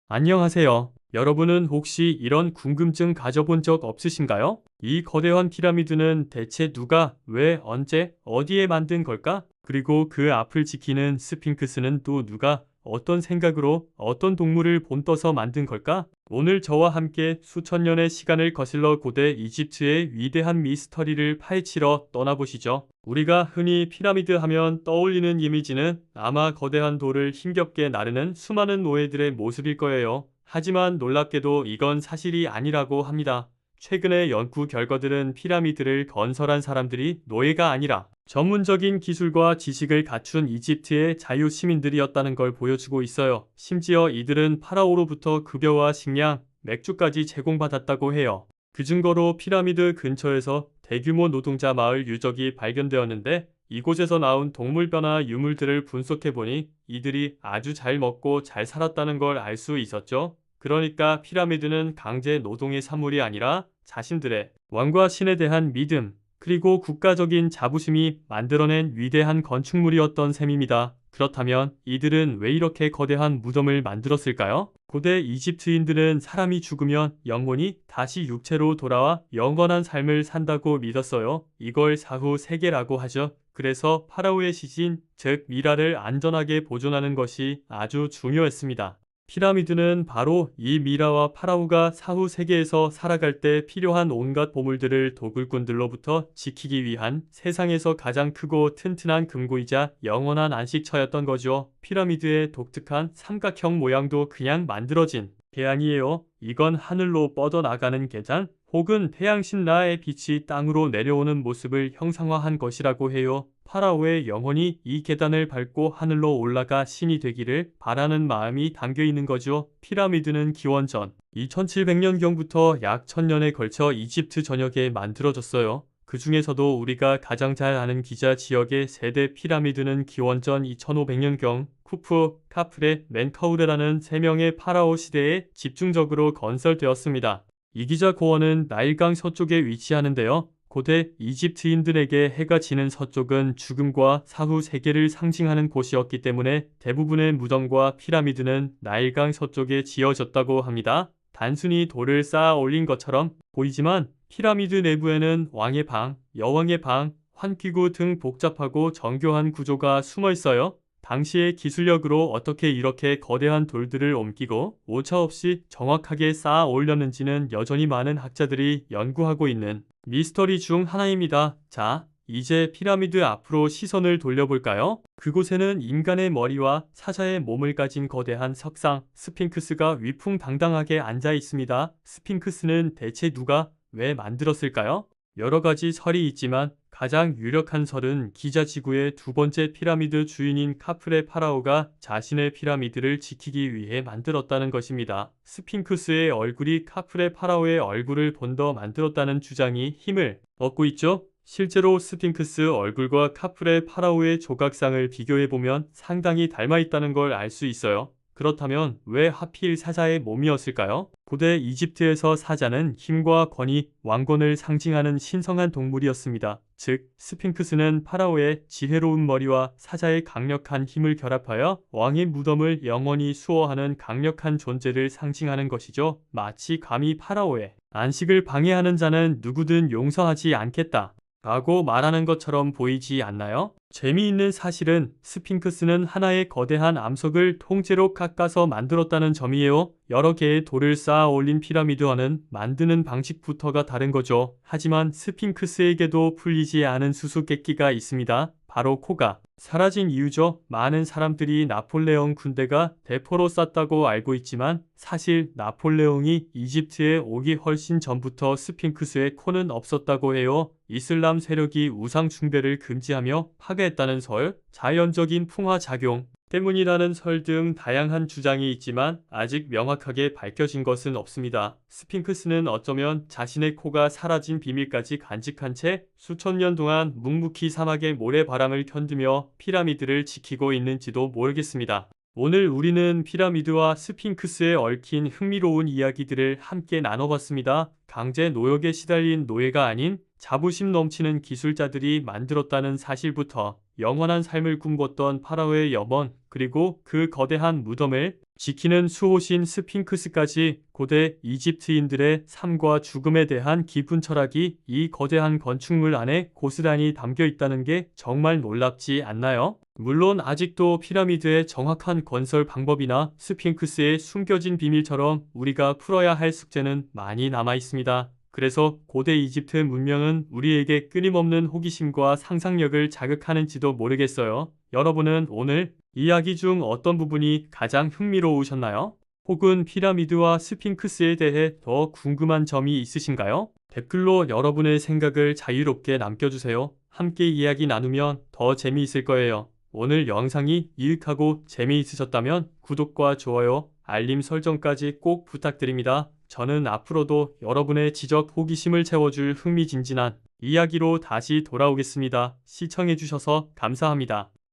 안녕하세요. 여러분은 혹시 이런 궁금증 가져본 적 없으신가요? 이 거대한 피라미드는 대체 누가, 왜, 언제, 어디에 만든 걸까? 그리고 그 앞을 지키는 스핑크스는 또 누가, 어떤 생각으로, 어떤 동물을 본떠서 만든 걸까? 오늘 저와 함께 수천 년의 시간을 거슬러 고대 이집트의 위대한 미스터리를 파헤치러 떠나보시죠. 우리가 흔히 피라미드 하면 떠올리는 이미지는 아마 거대한 돌을 힘겹게 나르는 수많은 노예들의 모습일 거예요. 하지만 놀랍게도 이건 사실이 아니라고 합니다. 최근의 연구 결과들은 피라미드를 건설한 사람들이 노예가 아니라 전문적인 기술과 지식을 갖춘 이집트의 자유 시민들이었다는 걸 보여주고 있어요. 심지어 이들은 파라오로부터 급여와 식량, 맥주까지 제공받았다고 해요. 그 증거로 피라미드 근처에서 대규모 노동자 마을 유적이 발견되었는데, 이곳에서 나온 동물뼈나 유물들을 분석해보니 이들이 아주 잘 먹고 잘 살았다는 걸 알 수 있었죠. 그러니까 피라미드는 강제 노동의 산물이 아니라 자신들의 왕과 신에 대한 믿음, 그리고 국가적인 자부심이 만들어낸 위대한 건축물이었던 셈입니다. 그렇다면 이들은 왜 이렇게 거대한 무덤을 만들었을까요? 고대 이집트인들은 사람이 죽으면 영혼이 다시 육체로 돌아와 영원한 삶을 산다고 믿었어요. 이걸 사후 세계라고 하죠. 그래서 파라오의 시신, 즉 미라를 안전하게 보존하는 것이 아주 중요했습니다. 피라미드는 바로 이 미라와 파라오가 사후 세계에서 살아갈 때 필요한 온갖 보물들을 도굴꾼들로부터 지키기 위한 세상에서 가장 크고 튼튼한 금고이자 영원한 안식처였던 거죠. 피라미드의 독특한 삼각형 모양도 그냥 만들어진 게 아니에요. 이건 하늘로 뻗어나가는 계단, 혹은 태양신 라의 빛이 땅으로 내려오는 모습을 형상화한 것이라고 해요. 파라오의 영혼이 이 계단을 밟고 하늘로 올라가 신이 되기를 바라는 마음이 담겨 있는 거죠. 피라미드는 기원전 2700년경부터 약 1000년에 걸쳐 이집트 전역에 만들어졌어요. 그 중에서도 우리가 가장 잘 아는 기자 지역의 세대 피라미드는 기원전 2500년경 쿠프, 카프레, 멘카우레라는 3명의 파라오 시대에 집중적으로 건설되었습니다. 이 기자 고원은 나일강 서쪽에 위치하는데요. 고대 이집트인들에게 해가 지는 서쪽은 죽음과 사후 세계를 상징하는 곳이었기 때문에 대부분의 무덤과 피라미드는 나일강 서쪽에 지어졌다고 합니다. 단순히 돌을 쌓아 올린 것처럼 보이지만 피라미드 내부에는 왕의 방, 여왕의 방, 환기구 등 복잡하고 정교한 구조가 숨어 있어요. 당시의 기술력으로 어떻게 이렇게 거대한 돌들을 옮기고 오차없이 정확하게 쌓아 올렸는지는 여전히 많은 학자들이 연구하고 있는 미스터리 중 하나입니다. 자, 이제 피라미드 앞으로 시선을 돌려볼까요? 그곳에는 인간의 머리와 사자의 몸을 가진 거대한 석상, 스핑크스가 위풍당당하게 앉아 있습니다. 스핑크스는 대체 누가, 왜 만들었을까요? 여러 가지 설이 있지만 가장 유력한 설은 기자 지구의 두 번째 피라미드 주인인 카프레 파라오가 자신의 피라미드를 지키기 위해 만들었다는 것입니다. 스핑크스의 얼굴이 카프레 파라오의 얼굴을 본더 만들었다는 주장이 힘을 얻고 있죠. 실제로 스핑크스 얼굴과 카프레 파라오의 조각상을 비교해보면 상당히 닮아 있다는 걸 알 수 있어요. 그렇다면 왜 하필 사자의 몸이었을까요? 고대 이집트에서 사자는 힘과 권위, 왕권을 상징하는 신성한 동물이었습니다. 즉, 스핑크스는 파라오의 지혜로운 머리와 사자의 강력한 힘을 결합하여 왕의 무덤을 영원히 수호하는 강력한 존재를 상징하는 것이죠. 마치 감히 파라오의 안식을 방해하는 자는 누구든 용서하지 않겠다 라고 말하는 것처럼 보이지 않나요? 재미있는 사실은 스핑크스는 하나의 거대한 암석을 통째로 깎아서 만들었다는 점이에요. 여러 개의 돌을 쌓아 올린 피라미드와는 만드는 방식부터가 다른 거죠. 하지만 스핑크스에게도 풀리지 않은 수수께끼가 있습니다. 바로 코가 사라진 이유죠. 많은 사람들이 나폴레옹 군대가 대포로 쐈다고 알고 있지만 사실 나폴레옹이 이집트에 오기 훨씬 전부터 스핑크스의 코는 없었다고 해요. 이슬람 세력이 우상 숭배를 금지하며 파괴했다는 설, 자연적인 풍화작용 때문이라는 설 등 다양한 주장이 있지만 아직 명확하게 밝혀진 것은 없습니다. 스핑크스는 어쩌면 자신의 코가 사라진 비밀까지 간직한 채 수천 년 동안 묵묵히 사막의 모래바람을 견디며 피라미드를 지키고 있는지도 모르겠습니다. 오늘 우리는 피라미드와 스핑크스에 얽힌 흥미로운 이야기들을 함께 나눠봤습니다. 강제 노역에 시달린 노예가 아닌 자부심 넘치는 기술자들이 만들었다는 사실부터 영원한 삶을 꿈꿨던 파라오의 염원, 그리고 그 거대한 무덤을 지키는 수호신 스핑크스까지 고대 이집트인들의 삶과 죽음에 대한 깊은 철학이 이 거대한 건축물 안에 고스란히 담겨 있다는 게 정말 놀랍지 않나요? 물론 아직도 피라미드의 정확한 건설 방법이나 스핑크스의 숨겨진 비밀처럼 우리가 풀어야 할 숙제는 많이 남아 있습니다. 그래서 고대 이집트 문명은 우리에게 끊임없는 호기심과 상상력을 자극하는지도 모르겠어요. 여러분은 오늘 이야기 중 어떤 부분이 가장 흥미로우셨나요? 혹은 피라미드와 스핑크스에 대해 더 궁금한 점이 있으신가요? 댓글로 여러분의 생각을 자유롭게 남겨주세요. 함께 이야기 나누면 더 재미있을 거예요. 오늘 영상이 유익하고 재미있으셨다면 구독과 좋아요, 알림 설정까지 꼭 부탁드립니다. 저는 앞으로도 여러분의 지적 호기심을 채워줄 흥미진진한 이야기로 다시 돌아오겠습니다. 시청해주셔서 감사합니다.